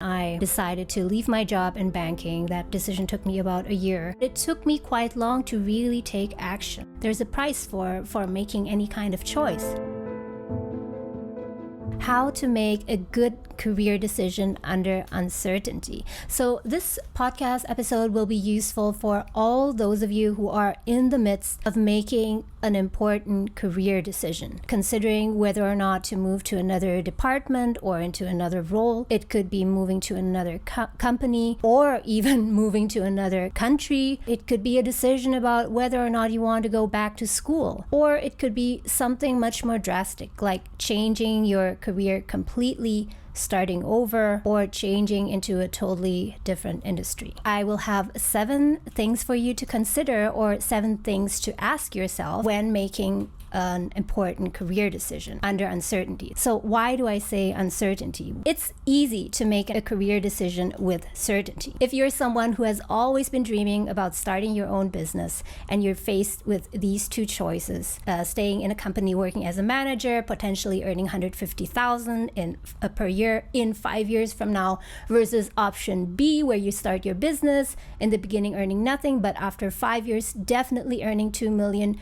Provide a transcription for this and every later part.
I decided to leave my job in banking. That decision took me about a year. It took me quite long to really take action. There's a price for making any kind of choice. How to make a good career decision under uncertainty. So this podcast episode will be useful for all those of you who are in the midst of making an important career decision, considering whether or not to move to another department or into another role. It could be moving to another company or even moving to another country. It could be a decision about whether or not you want to go back to school, or it could be something much more drastic, like changing your career completely, starting over, or changing into a totally different industry. I will have 7 things for you to consider, or 7 things to ask yourself when making an important career decision under uncertainty. So why do I say uncertainty? It's easy to make a career decision with certainty. If you're someone who has always been dreaming about starting your own business and you're faced with these 2 choices, staying in a company working as a manager, potentially earning $150,000 per year in 5 years from now, versus option B, where you start your business in the beginning earning nothing, but after 5 years definitely earning $2 million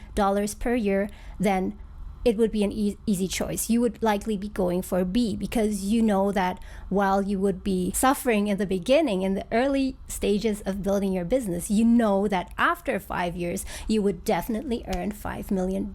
per year, then it would be an easy choice. You would likely be going for B, because you know that while you would be suffering in the beginning, in the early stages of building your business, you know that after 5 years, you would definitely earn $5 million.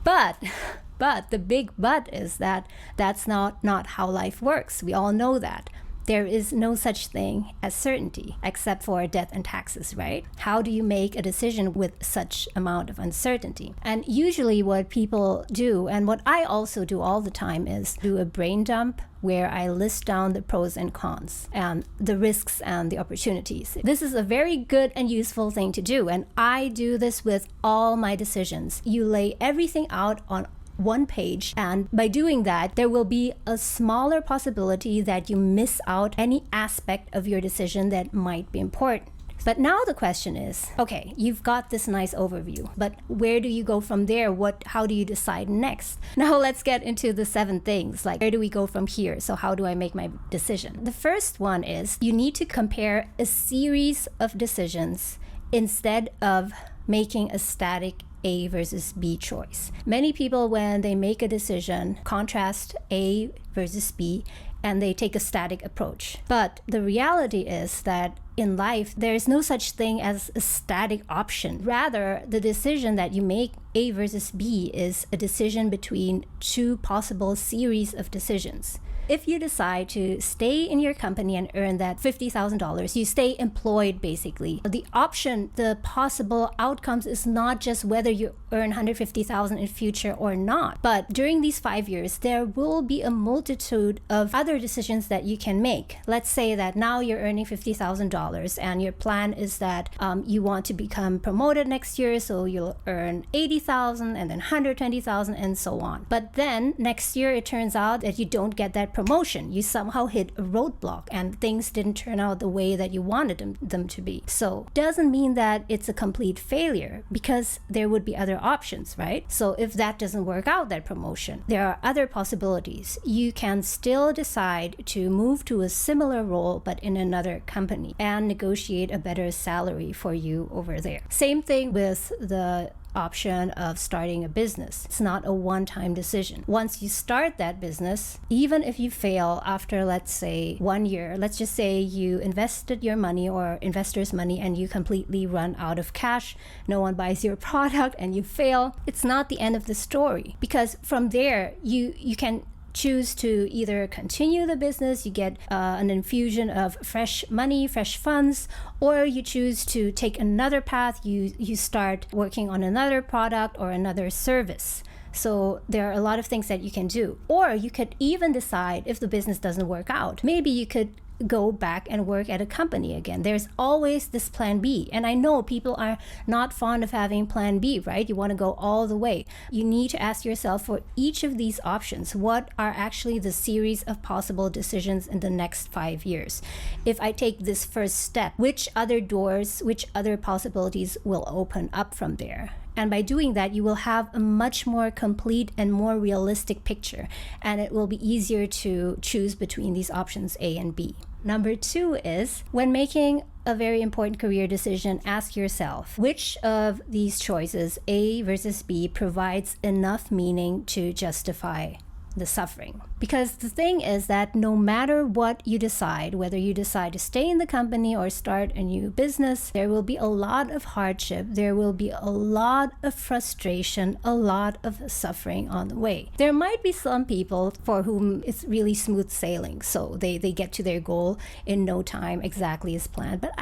But the big but is that that's not how life works. We all know that. There is no such thing as certainty, except for death and taxes, right? How do you make a decision with such amount of uncertainty? And usually what people do, and what I also do all the time, is do a brain dump where I list down the pros and cons and the risks and the opportunities. This is a very good and useful thing to do, and I do this with all my decisions. You lay everything out on 1 page, and by doing that, there will be a smaller possibility that you miss out any aspect of your decision that might be important. But now the question is, okay, you've got this nice overview, but where do you go from there? How do you decide next? Now let's get into the 7 things, like where do we go from here? So how do I make my decision? The first one is you need to compare a series of decisions instead of making a static A versus B choice. Many people, when they make a decision, contrast A versus B, and they take a static approach. But the reality is that in life, there is no such thing as a static option. Rather, the decision that you make, A versus B, is a decision between 2 possible series of decisions. If you decide to stay in your company and earn that $50,000, you stay employed basically. The option, the possible outcomes is not just whether you earn $150,000 in future or not, but during these 5 years, there will be a multitude of other decisions that you can make. Let's say that now you're earning $50,000 and your plan is that you want to become promoted next year, so you'll earn $80,000 and then $120,000 and so on. But then next year, it turns out that you don't get that promotion. You somehow hit a roadblock and things didn't turn out the way that you wanted them to be. So doesn't mean that it's a complete failure, because there would be other options, right? So if that doesn't work out, that promotion, there are other possibilities. You can still decide to move to a similar role but in another company and negotiate a better salary for you over there. Same thing with the option of starting a business. It's not a one-time decision. Once you start that business, even if you fail after, let's say, 1 year, let's just say you invested your money or investors' money and you completely run out of cash, no one buys your product and you fail, it's not the end of the story, because from there you can choose to either continue the business, you get an infusion of fresh money, fresh funds, or you choose to take another path, you start working on another product or another service. So there are a lot of things that you can do. Or you could even decide, if the business doesn't work out, maybe you could go back and work at a company again. There's always this plan B. And I know people are not fond of having plan B, right? You want to go all the way. You need to ask yourself, for each of these options, what are actually the series of possible decisions in the next 5 years? If I take this first step, which other doors, which other possibilities will open up from there? And by doing that, you will have a much more complete and more realistic picture, and it will be easier to choose between these options A and B. number 2 is, when making a very important career decision, ask yourself, which of these choices, A versus B, provides enough meaning to justify the suffering? Because the thing is that no matter what you decide, whether you decide to stay in the company or start a new business, there will be a lot of hardship, there will be a lot of frustration, a lot of suffering on the way. There might be some people for whom it's really smooth sailing, so they get to their goal in no time, exactly as planned. But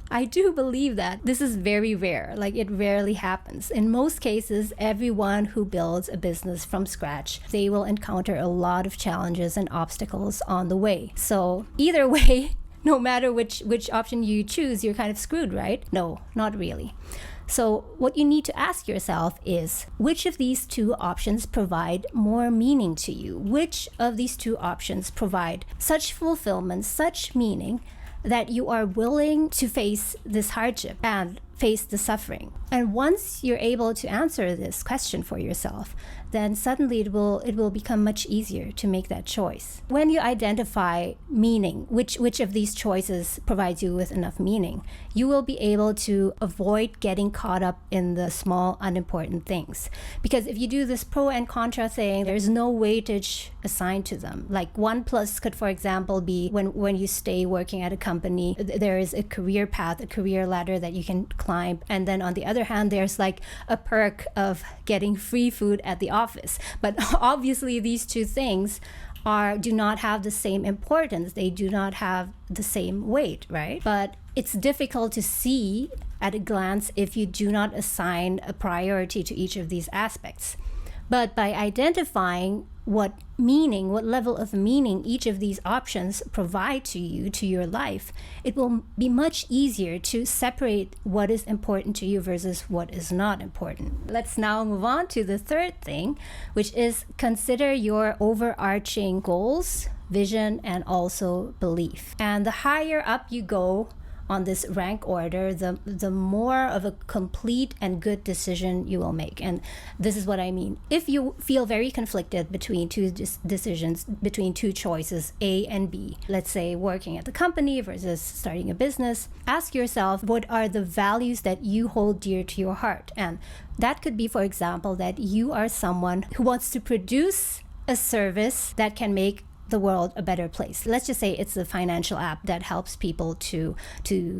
I do believe that this is very rare. Like, it rarely happens. In most cases, everyone who builds a business from scratch, they will encounter a lot of challenges and obstacles on the way. So either way, no matter which option you choose, you're kind of screwed, right? No, not really. So what you need to ask yourself is, which of these 2 options provide more meaning to you? Which of these 2 options provide such fulfillment, such meaning, that you are willing to face this hardship and face the suffering? And once you're able to answer this question for yourself, then suddenly it will become much easier to make that choice. When you identify meaning, which of these choices provides you with enough meaning, you will be able to avoid getting caught up in the small, unimportant things. Because if you do this pro and contra thing, there's no weightage assigned to them. Like, 1 plus could, for example, be when you stay working at a company, there is a career path, a career ladder that you can climb. And then on the other hand, there's like a perk of getting free food at the office. But obviously these 2 things do not have the same importance. They do not have the same weight, right? But it's difficult to see at a glance if you do not assign a priority to each of these aspects. But by identifying what level of meaning each of these options provide to you, to your life, it will be much easier to separate what is important to you versus what is not important. Let's now move on to the 3rd thing, which is consider your overarching goals, vision, and also belief. And the higher up you go on this rank order, the more of a complete and good decision you will make. And this is what I mean. If you feel very conflicted between 2 decisions, between 2 choices, A and B, let's say working at the company versus starting a business, ask yourself, what are the values that you hold dear to your heart? And that could be, for example, that you are someone who wants to produce a service that can make the world a better place. Let's just say it's a financial app that helps people to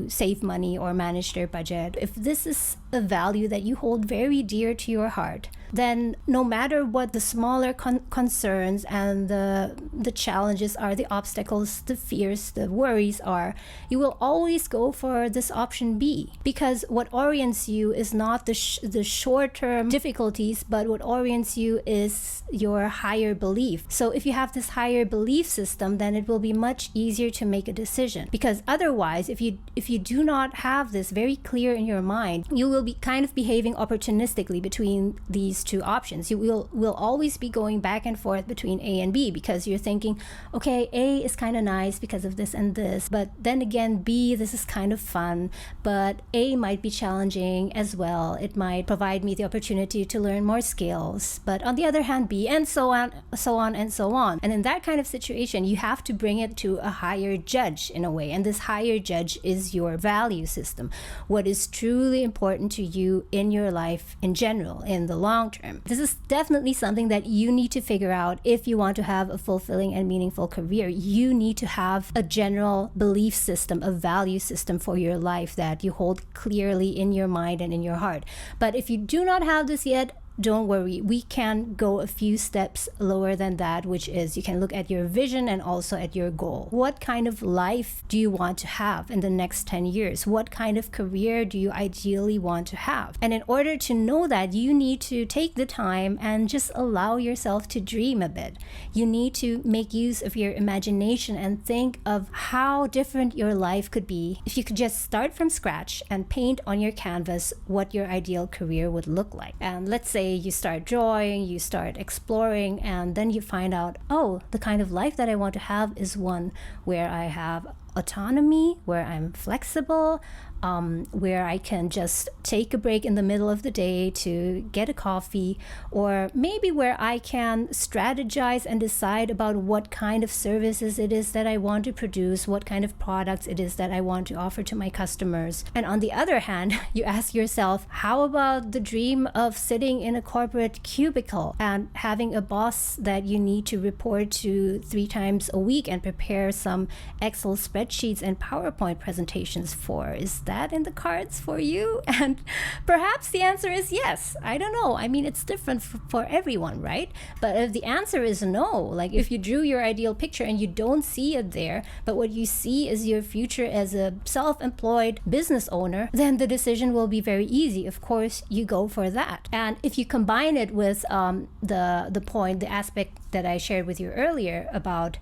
save money or manage their budget. If this is a value that you hold very dear to your heart, then no matter what the smaller concerns and the challenges are, the obstacles, the fears, the worries are, you will always go for this option B. Because what orients you is not the short-term difficulties, but what orients you is your higher belief. So if you have this higher belief system, then it will be much easier to make a decision. Because otherwise, if you do not have this very clear in your mind, you will be kind of behaving opportunistically between these 2 options. You will always be going back and forth between A and B, because you're thinking, okay, A is kind of nice because of this and this, but then again, B, this is kind of fun, but A might be challenging as well. It might provide me the opportunity to learn more skills, but on the other hand, B, and so on, so on, and so on. And in that kind of situation, you have to bring it to a higher judge in a way. And this higher judge is your value system. What is truly important to you in your life in general, in the long term. This is definitely something that you need to figure out if you want to have a fulfilling and meaningful career. You need to have a general belief system, a value system for your life that you hold clearly in your mind and in your heart. But if you do not have this yet, don't worry, we can go a few steps lower than that, which is you can look at your vision and also at your goal. What kind of life do you want to have in the next 10 years? What kind of career do you ideally want to have? And in order to know that, you need to take the time and just allow yourself to dream a bit. You need to make use of your imagination and think of how different your life could be if you could just start from scratch and paint on your canvas what your ideal career would look like. And let's say you start drawing, you start exploring, and then you find out, oh, the kind of life that I want to have is one where I have autonomy, where I'm flexible, where I can just take a break in the middle of the day to get a coffee, or maybe where I can strategize and decide about what kind of services it is that I want to produce, what kind of products it is that I want to offer to my customers. And on the other hand, you ask yourself, how about the dream of sitting in a corporate cubicle and having a boss that you need to report to 3 times a week and prepare some Excel spreadsheets and PowerPoint presentations for? Is that in the cards for you? And perhaps the answer is yes. I don't know. I mean, it's different for everyone, right? But if the answer is no, like if you drew your ideal picture and you don't see it there, but what you see is your future as a self-employed business owner, then the decision will be very easy. Of course, you go for that. And if you combine it with the aspect that I shared with you earlier about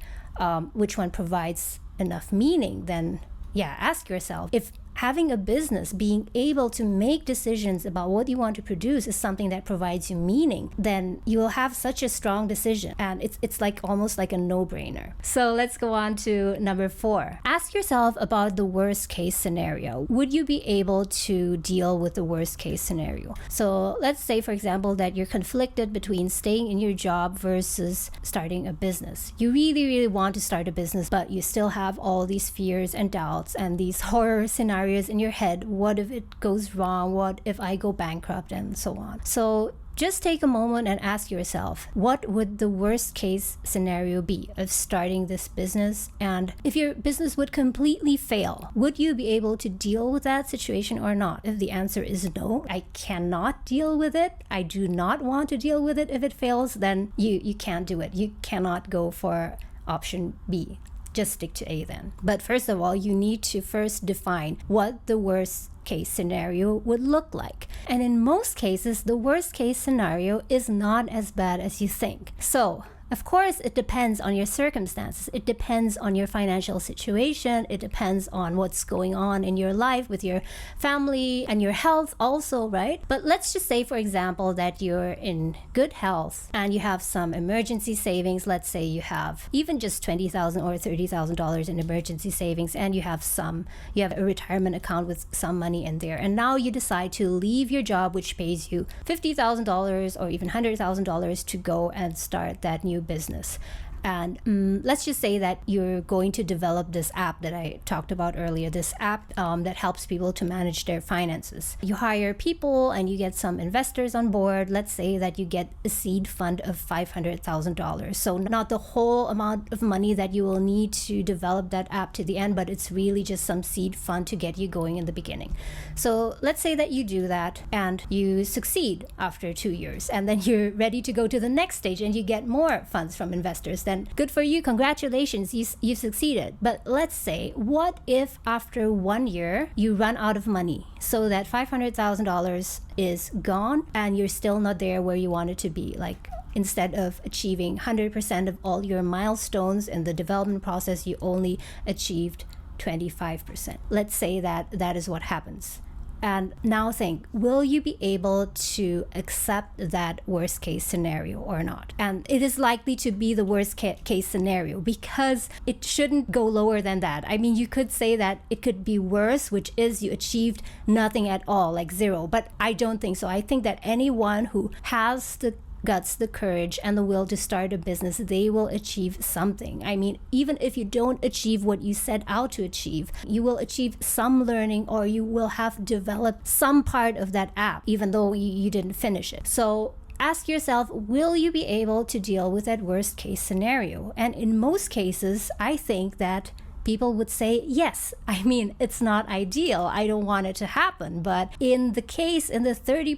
which one provides enough meaning, then ask yourself, if having a business, being able to make decisions about what you want to produce is something that provides you meaning, then you will have such a strong decision, and it's like almost like a no-brainer. So let's go on to number 4. Ask yourself about the worst case scenario. Would you be able to deal with the worst case scenario? So let's say, for example, that you're conflicted between staying in your job versus starting a business. You really, really want to start a business, but you still have all these fears and doubts and these horror scenarios in your head. What if it goes wrong? What if I go bankrupt? And so on. So just take a moment and ask yourself, what would the worst case scenario be of starting this business? And if your business would completely fail, would you be able to deal with that situation or not? If the answer is no, I cannot deal with it, I do not want to deal with it if it fails, then you can't do it. You cannot go for option B. Just stick to A then. But first of all, you need to first define what the worst case scenario would look like. And in most cases, the worst case scenario is not as bad as you think. So, of course, it depends on your circumstances. It depends on your financial situation. It depends on what's going on in your life with your family and your health also, right? But let's just say, for example, that you're in good health and you have some emergency savings. Let's say you have even just $20,000 or $30,000 in emergency savings, and you have a retirement account with some money in there. And now you decide to leave your job, which pays you $50,000 or even $100,000 to go and start that new business. And let's just say that you're going to develop this app that I talked about earlier, this app that helps people to manage their finances. You hire people and you get some investors on board. Let's say that you get a seed fund of $500,000. So not the whole amount of money that you will need to develop that app to the end, but it's really just some seed fund to get you going in the beginning. So let's say that you do that and you succeed after 2 years, and then you're ready to go to the next stage and you get more funds from investors. Then good for you, congratulations, you succeeded. But let's say, what if after 1 year you run out of money, so that $500,000 is gone and you're still not there where you wanted to be? Like, instead of achieving 100% of all your milestones in the development process, you only achieved 25%. Let's say that that is what happens. And now think, will you be able to accept that worst case scenario or not? And it is likely to be the worst case scenario, because it shouldn't go lower than that. I mean, you could say that it could be worse, which is you achieved nothing at all, like zero. But I don't think so. I think that anyone who has the guts, the courage, and the will to start a business, they will achieve something. I mean, even if you don't achieve what you set out to achieve, you will achieve some learning, or you will have developed some part of that app, even though you didn't finish it. So ask yourself, will you be able to deal with that worst case scenario? And in most cases, I think that people would say yes. I mean, it's not ideal. I don't want it to happen. But in the 30%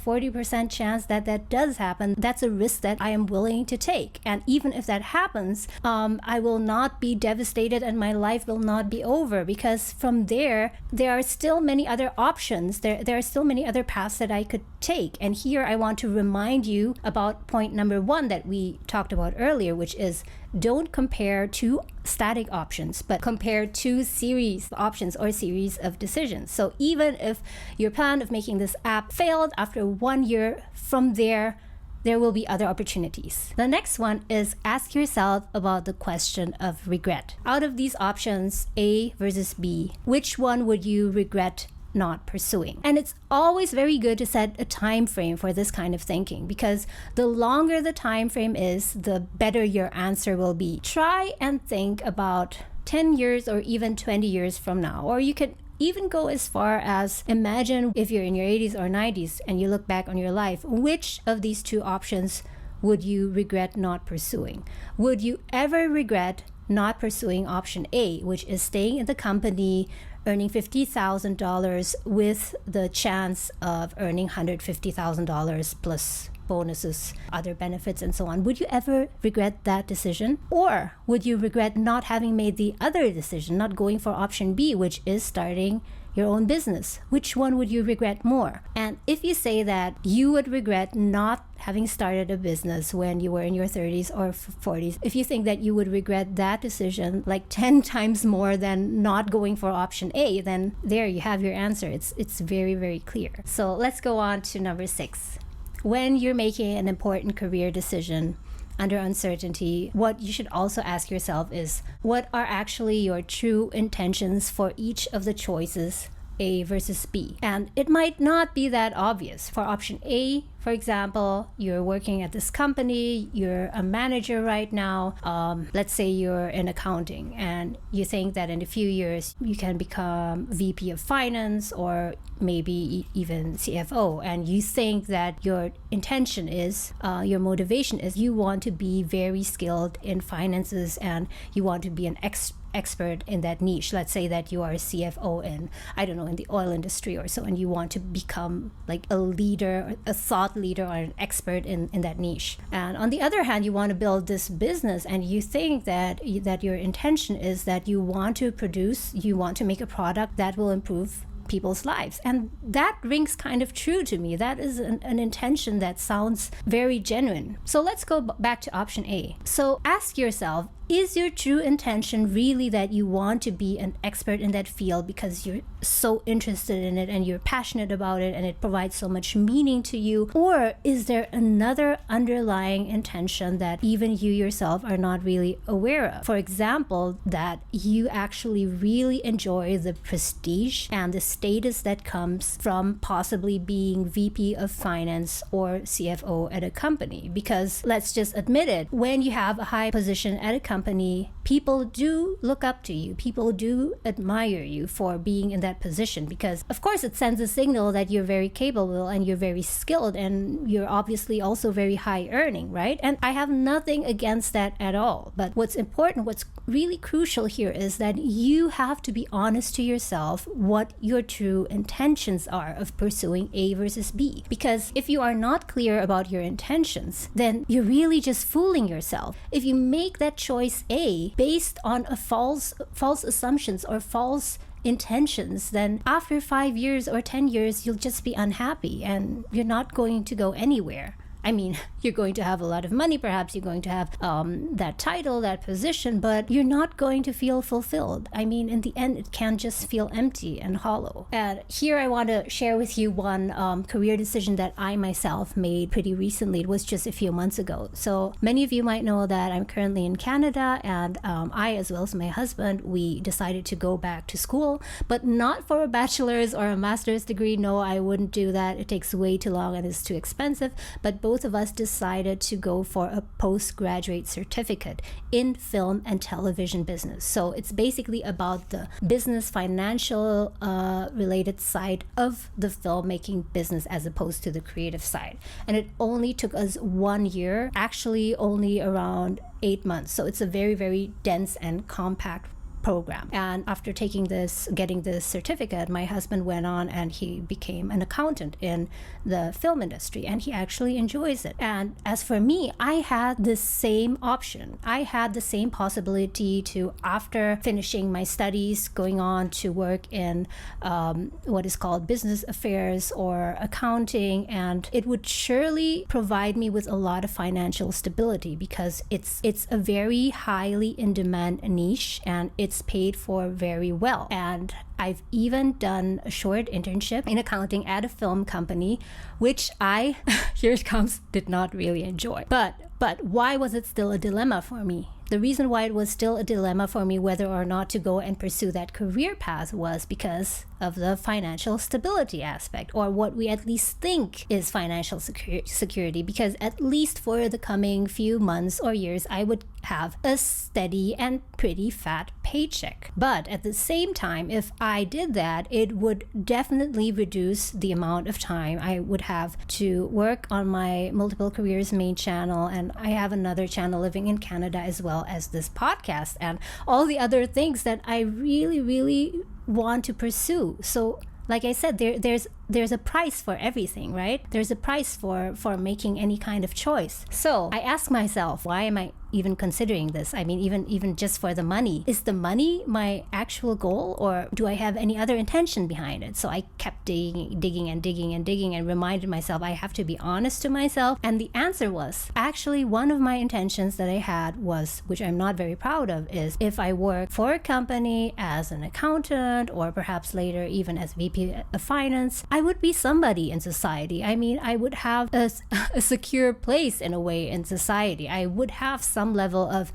or 40% chance that that does happen, that's a risk that I am willing to take. And even if that happens, I will not be devastated and my life will not be over, because from there are still many other options. There are still many other paths that I could take. And here I want to remind you about point number 1 that we talked about earlier, which is don't compare 2 static options, but compare 2 series options or series of decisions. So even if your plan of making this app failed after 1 year, from there there will be other opportunities. The next one is ask yourself about the question of regret. Out of these options, A versus B, which one would you regret not pursuing? And it's always very good to set a time frame for this kind of thinking, because the longer the time frame is, the better your answer will be. Try and think about 10 years or even 20 years from now, or you could even go as far as imagine if you're in your 80s or 90s and you look back on your life, which of these two options would you regret not pursuing? Would you ever regret not pursuing option A, which is staying in the company, earning $50,000 with the chance of earning $150,000 plus bonuses, other benefits, and so on? Would you ever regret that decision? Or would you regret not having made the other decision, not going for option B, which is starting your own business? Which one would you regret more? And if you say that you would regret not having started a business when you were in your 30s or 40s, if you think that you would regret that decision like 10 times more than not going for option A, then there you have your answer. It's very, very clear. So let's go on to number 6. When you're making an important career decision under uncertainty, what you should also ask yourself is, what are actually your true intentions for each of the choices, A versus B? And it might not be that obvious. For option A, for example, you're working at this company, you're a manager right now. Let's say you're in accounting and you think that in a few years you can become VP of finance or maybe even CFO. And you think that your intention is, your motivation is, you want to be very skilled in finances and you want to be an expert in that niche. Let's say that you are a CFO in, I don't know, in the oil industry or so, and you want to become like a leader, a thought leader, or an expert in that niche. And on the other hand, you want to build this business and you think that your intention is that you want to make a product that will improve people's lives. And that rings kind of true to me. That is an intention that sounds very genuine. So let's go back to option A. So ask yourself, is your true intention really that you want to be an expert in that field because you're so interested in it and you're passionate about it and it provides so much meaning to you? Or is there another underlying intention that even you yourself are not really aware of? For example, that you actually really enjoy the prestige and the status that comes from possibly being VP of finance or CFO at a company. Because let's just admit it, when you have a high position at a company, people do look up to you. People do admire you for being in that position because, of course, it sends a signal that you're very capable and you're very skilled and you're obviously also very high earning, right? And I have nothing against that at all. But what's important, what's really crucial here is that you have to be honest to yourself what your true intentions are of pursuing A versus B. Because if you are not clear about your intentions, then you're really just fooling yourself. If you make that choice A based on a false assumptions or false intentions, then after 5 years or 10 years, you'll just be unhappy and you're not going to go anywhere. I mean, you're going to have a lot of money, perhaps you're going to have that title, that position, but you're not going to feel fulfilled. I mean, in the end, it can just feel empty and hollow. And here I want to share with you one career decision that I myself made pretty recently. It was just a few months ago. So many of you might know that I'm currently in Canada, and I, as well as my husband, we decided to go back to school, but not for a bachelor's or a master's degree. No, I wouldn't do that. It takes way too long and it's too expensive. But both of us decided to go for a postgraduate certificate in film and television business. So it's basically about the business, financial related side of the filmmaking business as opposed to the creative side. And it only took us 1 year, actually only around 8 months. So it's a very, very dense and compact program. And after getting this certificate, my husband went on and he became an accountant in the film industry, and he actually enjoys it. And as for me, I had the same option. I had the same possibility to, after finishing my studies, going on to work in what is called business affairs or accounting, and it would surely provide me with a lot of financial stability because it's a very highly in demand niche, and it's it's paid for very well. And I've even done a short internship in accounting at a film company, which I, here it comes, did not really enjoy. But why was it still a dilemma for me? The reason why it was still a dilemma for me whether or not to go and pursue that career path was because of the financial stability aspect, or what we at least think is financial security, because at least for the coming few months or years, I would have a steady and pretty fat paycheck. But at the same time, if I did that, it would definitely reduce the amount of time I would have to work on my Multiple Careers main channel, and I have another channel living in Canada, as well as this podcast and all the other things that I really, really want to pursue. So like I said, there's a price for everything, right? There's a price for making any kind of choice. So I ask myself, why am I even considering this? I mean, even just for the money. Is the money my actual goal, or do I have any other intention behind it? So I kept digging and reminded myself I have to be honest to myself. And the answer was, actually, one of my intentions that I had was, which I'm not very proud of, is if I work for a company as an accountant, or perhaps later even as VP of finance, I would be somebody in society. I mean, I would have a secure place in a way in society. I would have some level of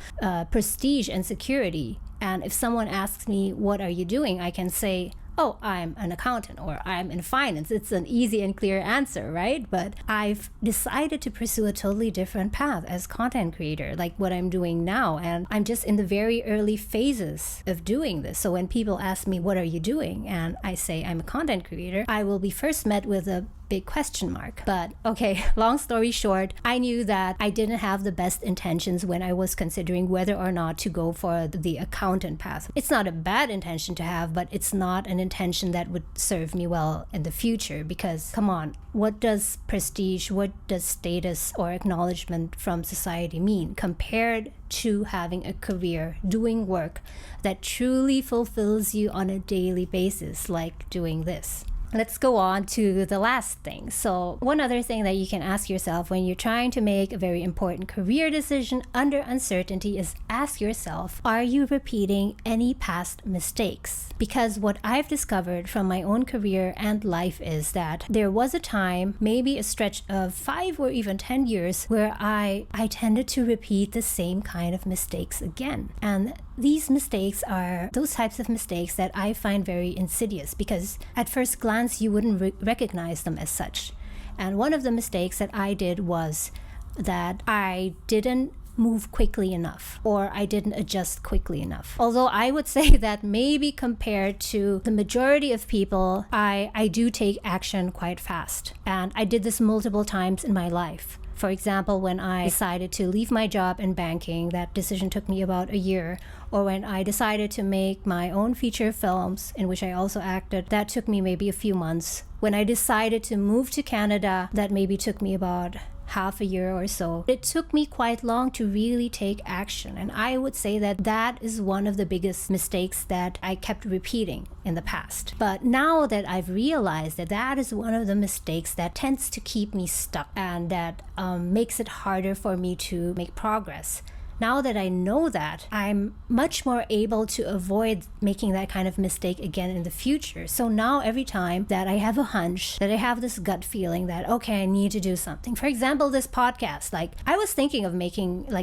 prestige and security. And if someone asks me, what are you doing? I can say, oh, I'm an accountant, or I'm in finance. It's an easy and clear answer, right? But I've decided to pursue a totally different path as content creator, like what I'm doing now. And I'm just in the very early phases of doing this. So when people ask me, what are you doing? And I say I'm a content creator, I will be first met with a big question mark. But okay, long story short, I knew that I didn't have the best intentions when I was considering whether or not to go for the accountant path. It's not a bad intention to have, but it's not an intention that would serve me well in the future, because come on, what does prestige, what does status or acknowledgement from society mean compared to having a career, doing work that truly fulfills you on a daily basis, like doing this? Let's go on to the last thing. So one other thing that you can ask yourself when you're trying to make a very important career decision under uncertainty is ask yourself, are you repeating any past mistakes? Because what I've discovered from my own career and life is that there was a time, maybe a stretch of 5 or even 10 years, where I tended to repeat the same kind of mistakes again. And these mistakes are those types of mistakes that I find very insidious, because at first glance you wouldn't recognize them as such. And one of the mistakes that I did was that I didn't move quickly enough, or I didn't adjust quickly enough. Although I would say that maybe compared to the majority of people, I do take action quite fast. And I did this multiple times in my life. For example, when I decided to leave my job in banking, that decision took me about a year. Or when I decided to make my own feature films, in which I also acted, that took me maybe a few months. When I decided to move to Canada, that maybe took me about half a year or so. It took me quite long to really take action. And I would say that that is one of the biggest mistakes that I kept repeating in the past. But now that I've realized that that is one of the mistakes that tends to keep me stuck, and that makes it harder for me to make progress. Now that I know that, I'm much more able to avoid making that kind of mistake again in the future. So now every time that I have a hunch, that I have this gut feeling that, okay, I need to do something. For example, this podcast, like I was thinking of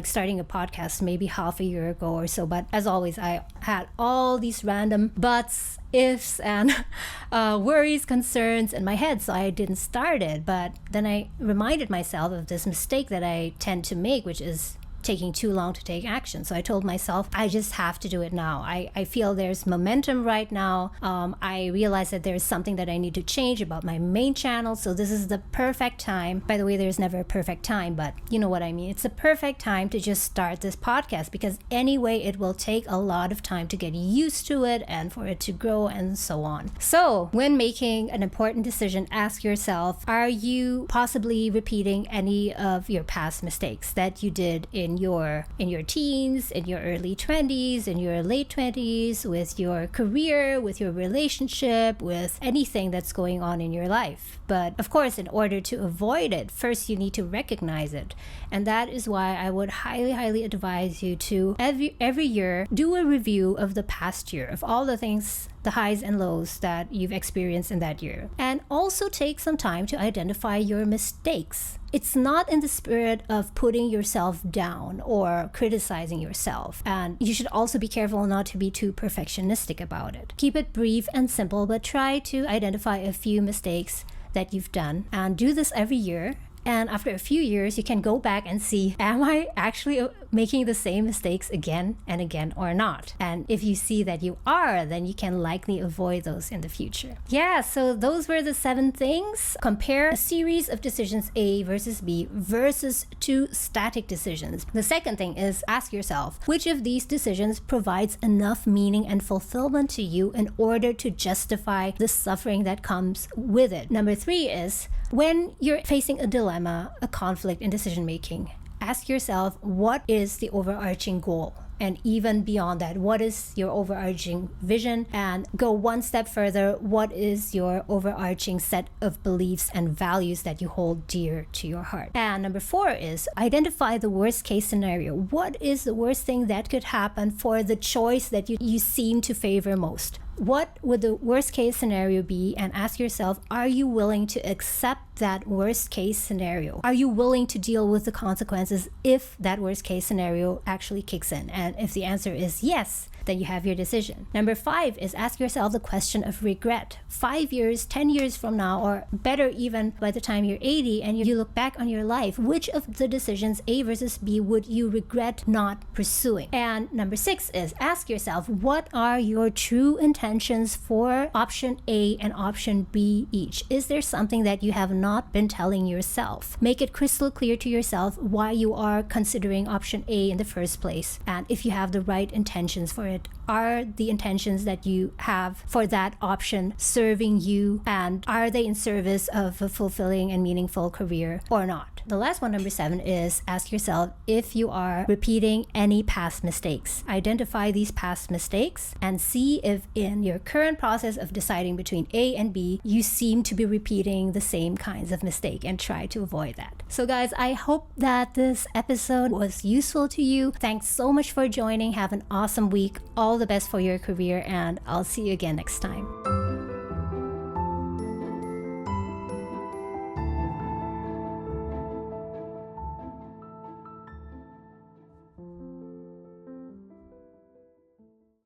starting a podcast maybe half a year ago or so. But as always, I had all these random buts, ifs, and worries, concerns in my head, so I didn't start it. But then I reminded myself of this mistake that I tend to make, which is taking too long to take action. So I told myself, I just have to do it now. I feel there's momentum right now. I realize that there's something that I need to change about my main channel. So this is the perfect time. By the way, there's never a perfect time, but you know what I mean. It's the perfect time to just start this podcast, because anyway, it will take a lot of time to get used to it and for it to grow and so on. So when making an important decision, ask yourself, are you possibly repeating any of your past mistakes that you did in in your teens, in your early 20s, in your late 20s, with your career, with your relationship, with anything that's going on in your life. But of course, in order to avoid it, first you need to recognize it. And that is why I would highly advise you to every year do a review of the past year, of all the things, the highs and lows that you've experienced in that year. And also take some time to identify your mistakes. It's not in the spirit of putting yourself down or criticizing yourself. And you should also be careful not to be too perfectionistic about it. Keep it brief and simple, but try to identify a few mistakes that you've done, and do this every year. And after a few years, you can go back and see, am I actually making the same mistakes again and again or not? And if you see that you are, then you can likely avoid those in the future. Yeah, so those were the 7 things. Compare a series of decisions A versus B versus 2 static decisions. The second thing is ask yourself, which of these decisions provides enough meaning and fulfillment to you in order to justify the suffering that comes with it? Number 3 is, when you're facing a dilemma, a conflict in decision making, ask yourself, what is the overarching goal? And even beyond that, what is your overarching vision? And go one step further, what is your overarching set of beliefs and values that you hold dear to your heart? And number 4 is identify the worst case scenario. What is the worst thing that could happen for the choice that you seem to favor most? What would the worst case scenario be? And ask yourself, are you willing to accept that worst case scenario? Are you willing to deal with the consequences if that worst case scenario actually kicks in? And if the answer is yes, then you have your decision. Number 5 is ask yourself the question of regret. 5 years, 10 years from now, or better even by the time you're 80 and you look back on your life, which of the decisions A versus B would you regret not pursuing? And number 6 is ask yourself, what are your true intentions for option A and option B each? Is there something that you have not been telling yourself? Make it crystal clear to yourself why you are considering option A in the first place. And if you have the right intentions for it, are the intentions that you have for that option serving you, and are they in service of a fulfilling and meaningful career or not? The last one, number 7, is ask yourself if you are repeating any past mistakes. Identify these past mistakes and see if in your current process of deciding between A and B, you seem to be repeating the same kinds of mistake, and try to avoid that. So guys, I hope that this episode was useful to you. Thanks so much for joining. Have an awesome week. All the best for your career, and I'll see you again next time.